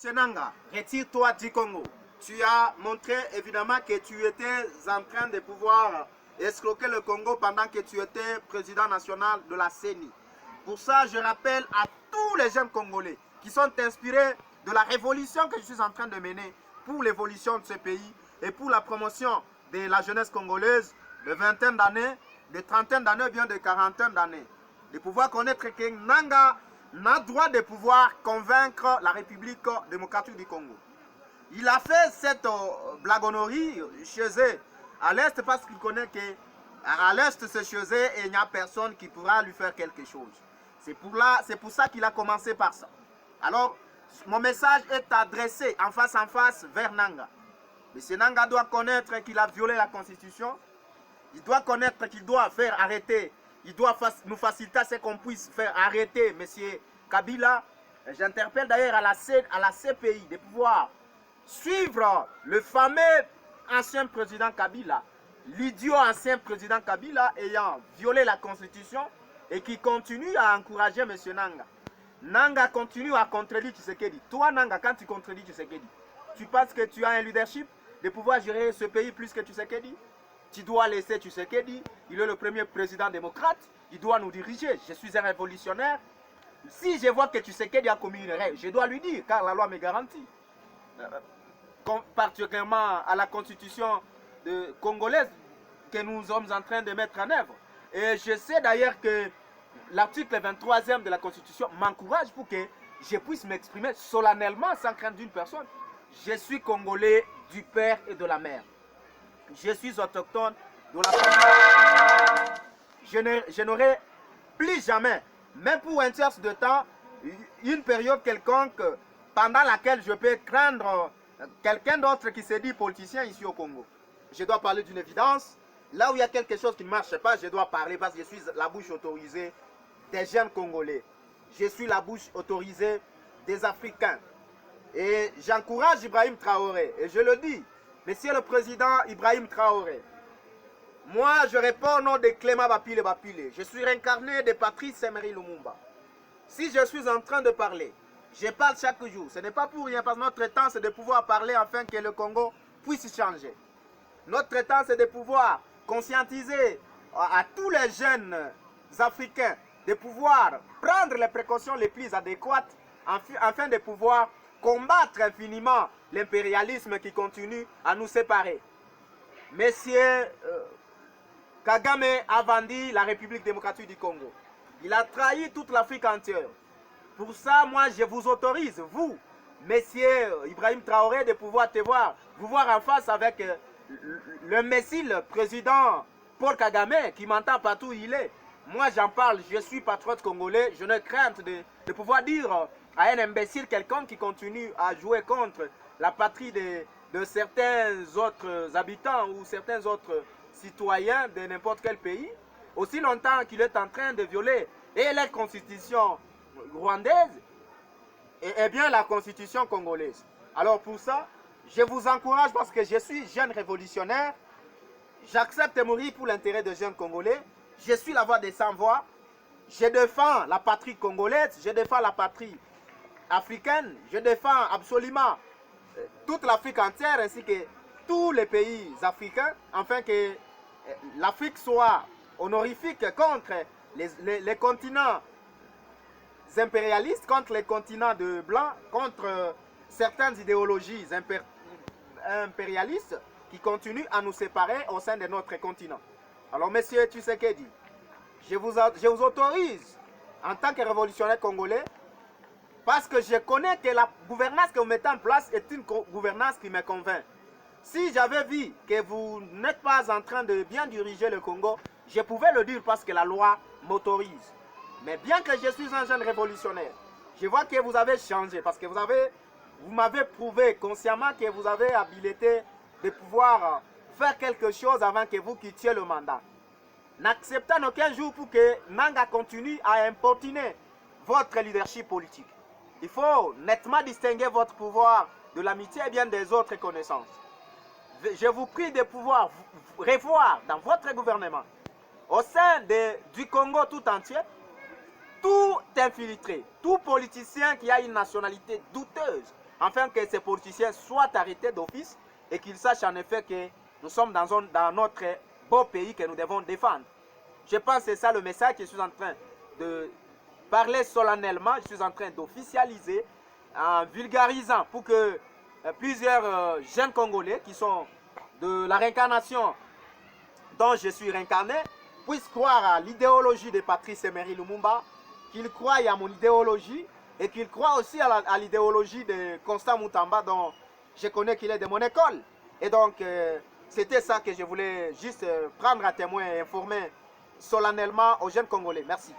Senanga, retire-toi du Congo. Tu as montré évidemment que tu étais en train de pouvoir escroquer le Congo pendant que tu étais président national de la CENI. Pour ça, je rappelle à tous les jeunes Congolais qui sont inspirés de la révolution que je suis en train de mener pour l'évolution de ce pays et pour la promotion de la jeunesse congolaise de vingtaine d'années, de trentaine d'années, bien de quarantaine d'années. De pouvoir connaître que Nanga n'a droit de pouvoir convaincre la République démocratique du Congo. Il a fait cette blagonnerie chez eux à l'Est parce qu'il connaît qu'à l'Est c'est chez eux et il n'y a personne qui pourra lui faire quelque chose. C'est pour ça qu'il a commencé par ça. Alors, mon message est adressé en face vers Nanga. M. Nanga doit connaître qu'il a violé la Constitution. Il doit connaître qu'il doit faire arrêter. Il doit nous faciliter à ce qu'on puisse faire arrêter M. Kabila. J'interpelle d'ailleurs à la CPI de pouvoir suivre le fameux ancien président Kabila, l'idiot ancien président Kabila ayant violé la Constitution et qui continue à encourager M. Nanga. Nanga continue à contredire Tshisekedi. Toi, Nanga, quand tu contredis Tshisekedi, tu penses que tu as un leadership de pouvoir gérer ce pays plus que Tshisekedi? Tu dois laisser Tshisekedi. Il est le premier président démocrate. Il doit nous diriger. Je suis un révolutionnaire. Si je vois que Tshisekedi a commis une règle, je dois lui dire, car la loi me garantit. Particulièrement à la constitution congolaise que nous sommes en train de mettre en œuvre. Et je sais d'ailleurs que l'article 23e de la Constitution m'encourage pour que je puisse m'exprimer solennellement sans crainte d'une personne. Je suis Congolais du père et de la mère. Je suis autochtone de la famille. Je n'aurai plus jamais, même pour un tiers de temps, une période quelconque pendant laquelle je peux craindre quelqu'un d'autre qui se dit politicien ici au Congo. Je dois parler d'une évidence. Là où il y a quelque chose qui ne marche pas, je dois parler parce que je suis la bouche autorisée des jeunes Congolais. Je suis la bouche autorisée des Africains. Et j'encourage Ibrahim Traoré. Et je le dis, Monsieur le Président Ibrahim Traoré, moi je réponds au nom de Clément Bapile Bapile. Je suis réincarné de Patrice Emery Lumumba. Si je suis en train de parler, je parle chaque jour. Ce n'est pas pour rien parce que notre temps c'est de pouvoir parler afin que le Congo puisse changer. Notre temps c'est de pouvoir conscientiser à tous les jeunes Africains de pouvoir prendre les précautions les plus adéquates afin de pouvoir combattre infiniment l'impérialisme qui continue à nous séparer. Monsieur Kagame a vendu la République démocratique du Congo. Il a trahi toute l'Afrique entière. Pour ça, moi, je vous autorise, vous, Monsieur Ibrahim Traoré, de pouvoir vous voir en face avec le messie, le président Paul Kagame, qui m'entend partout où il est. Moi, j'en parle, je suis patriote congolais, je n'ai crainte de pouvoir dire à un imbécile quelqu'un qui continue à jouer contre la patrie de certains autres habitants ou certains autres citoyens de n'importe quel pays, aussi longtemps qu'il est en train de violer et la constitution rwandaise et bien la constitution congolaise. Alors pour ça, je vous encourage parce que je suis jeune révolutionnaire, j'accepte de mourir pour l'intérêt des jeunes congolais, je suis la voix des sans-voix, je défends la patrie congolaise, je défends la patrie africaine, je défends absolument toute l'Afrique entière ainsi que tous les pays africains, afin que l'Afrique soit honorifique contre les continents impérialistes, contre les continents de blancs, contre certaines idéologies impérialistes qui continuent à nous séparer au sein de notre continent. Alors, monsieur Tshisekedi, je vous autorise en tant que révolutionnaire congolais parce que je connais que la gouvernance que vous mettez en place est une gouvernance qui me convainc. Si j'avais vu que vous n'êtes pas en train de bien diriger le Congo, je pouvais le dire parce que la loi m'autorise. Mais bien que je suis un jeune révolutionnaire, je vois que vous avez changé parce que vous m'avez prouvé consciemment que vous avez habilité de pouvoir faire quelque chose avant que vous quittiez le mandat. N'acceptez aucun jour pour que Nanga continue à importuner votre leadership politique. Il faut nettement distinguer votre pouvoir de l'amitié et bien des autres connaissances. Je vous prie de pouvoir revoir dans votre gouvernement, au sein du Congo tout entier, tout infiltré, tout politicien qui a une nationalité douteuse, afin que ces politiciens soient arrêtés d'office et qu'ils sachent en effet que nous sommes dans notre beau pays que nous devons défendre. Je pense que c'est ça le message que je suis en train de parler solennellement, je suis en train d'officialiser en vulgarisant pour que plusieurs jeunes Congolais qui sont de la réincarnation dont je suis réincarné puissent croire à l'idéologie de Patrice Emery Lumumba, qu'ils croient à mon idéologie et qu'ils croient aussi à l'idéologie de Constant Mutamba dont je connais qu'il est de mon école. Et donc, c'était ça que je voulais juste prendre à témoin et informer solennellement aux jeunes Congolais. Merci.